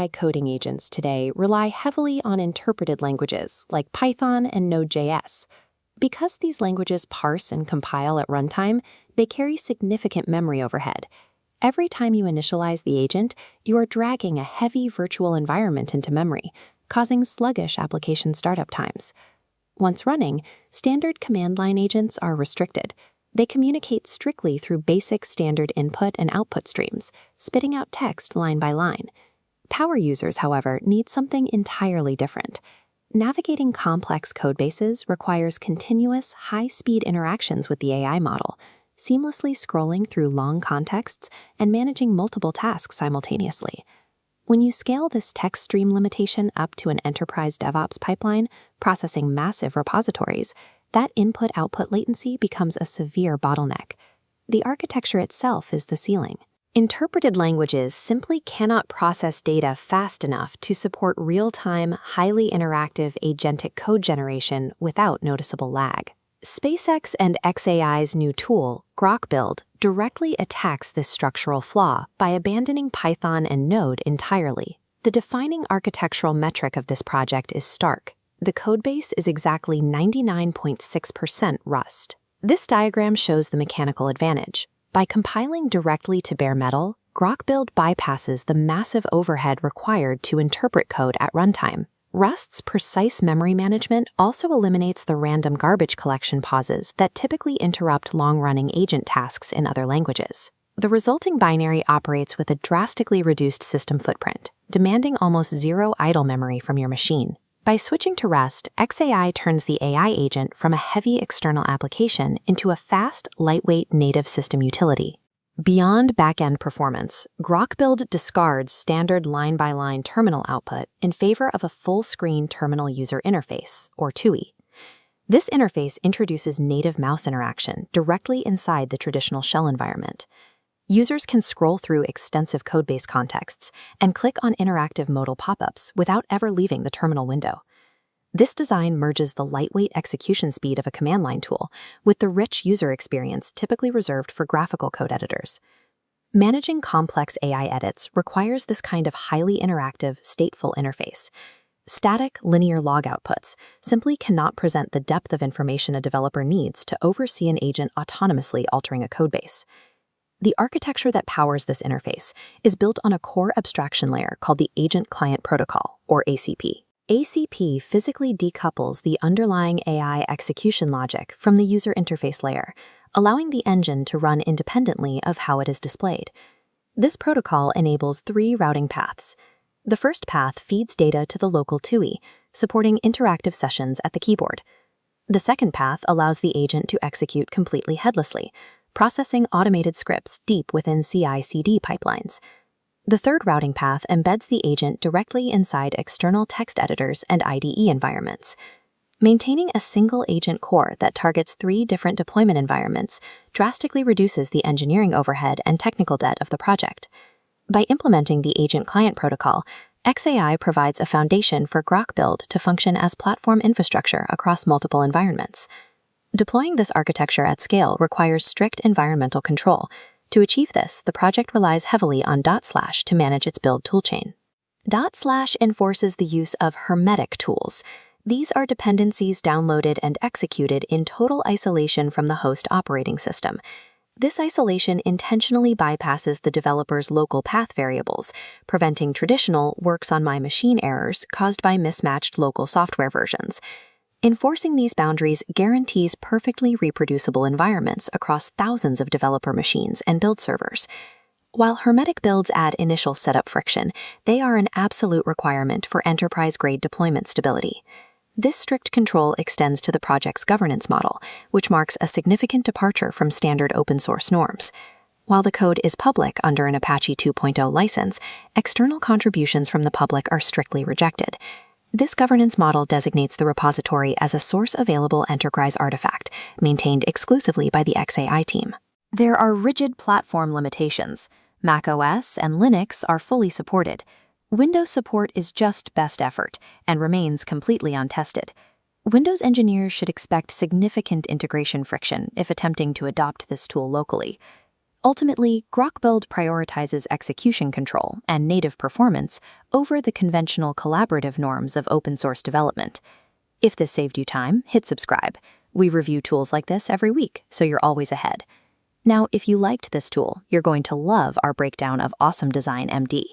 AI coding agents today rely heavily on interpreted languages like Python and Node.js. Because these languages parse and compile at runtime, they carry significant memory overhead. Every time you initialize the agent, you are dragging a heavy virtual environment into memory, causing sluggish application startup times. Once running, standard command line agents are restricted. They communicate strictly through basic standard input and output streams, spitting out text line by line. Power users, however, need something entirely different. Navigating complex codebases requires continuous, high-speed interactions with the AI model, seamlessly scrolling through long contexts and managing multiple tasks simultaneously. When you scale this text stream limitation up to an enterprise DevOps pipeline processing massive repositories, that input-output latency becomes a severe bottleneck. The architecture itself is the ceiling. Interpreted languages simply cannot process data fast enough to support real-time, highly interactive agentic code generation without noticeable lag. SpaceX and xAI's new tool, GrokBuild, directly attacks this structural flaw by abandoning Python and Node entirely. The defining architectural metric of this project is stark. The codebase is exactly 99.6% Rust. This diagram shows the mechanical advantage. By compiling directly to bare metal, GrokBuild bypasses the massive overhead required to interpret code at runtime. Rust's precise memory management also eliminates the random garbage collection pauses that typically interrupt long-running agent tasks in other languages. The resulting binary operates with a drastically reduced system footprint, demanding almost zero idle memory from your machine. By switching to Rust, xAI turns the AI agent from a heavy external application into a fast, lightweight native system utility. Beyond back-end performance, GrokBuild discards standard line-by-line terminal output in favor of a full-screen terminal user interface, or TUI. This interface introduces native mouse interaction directly inside the traditional shell environment. Users can scroll through extensive codebase contexts and click on interactive modal pop-ups without ever leaving the terminal window. This design merges the lightweight execution speed of a command line tool with the rich user experience typically reserved for graphical code editors. Managing complex AI edits requires this kind of highly interactive, stateful interface. Static, linear log outputs simply cannot present the depth of information a developer needs to oversee an agent autonomously altering a codebase. The architecture that powers this interface is built on a core abstraction layer called the Agent Client Protocol, or ACP. ACP physically decouples the underlying AI execution logic from the user interface layer, allowing the engine to run independently of how it is displayed. This protocol enables 3 routing paths. The first path feeds data to the local TUI, supporting interactive sessions at the keyboard. The second path allows the agent to execute completely headlessly, processing automated scripts deep within CI/CD pipelines. The third routing path embeds the agent directly inside external text editors and IDE environments. Maintaining a single agent core that targets 3 different deployment environments drastically reduces the engineering overhead and technical debt of the project. By implementing the Agent Client Protocol, xAI provides a foundation for GrokBuild to function as platform infrastructure across multiple environments. Deploying this architecture at scale requires strict environmental control. To achieve this, the project relies heavily on DotSlash to manage its build toolchain. DotSlash enforces the use of Hermetic tools. These are dependencies downloaded and executed in total isolation from the host operating system. This isolation intentionally bypasses the developer's local path variables, preventing traditional works on my machine errors caused by mismatched local software versions. Enforcing these boundaries guarantees perfectly reproducible environments across thousands of developer machines and build servers. While Hermetic builds add initial setup friction, they are an absolute requirement for enterprise-grade deployment stability. This strict control extends to the project's governance model, which marks a significant departure from standard open-source norms. While the code is public under an Apache 2.0 license, external contributions from the public are strictly rejected. This governance model designates the repository as a source-available enterprise artifact, maintained exclusively by the xAI team. There are rigid platform limitations. macOS and Linux are fully supported. Windows support is just best effort and remains completely untested. Windows engineers should expect significant integration friction if attempting to adopt this tool locally. Ultimately, GrokBuild prioritizes execution control and native performance over the conventional collaborative norms of open-source development. If this saved you time, hit subscribe. We review tools like this every week, so you're always ahead. Now, if you liked this tool, you're going to love our breakdown of AwesomeDesign-MD.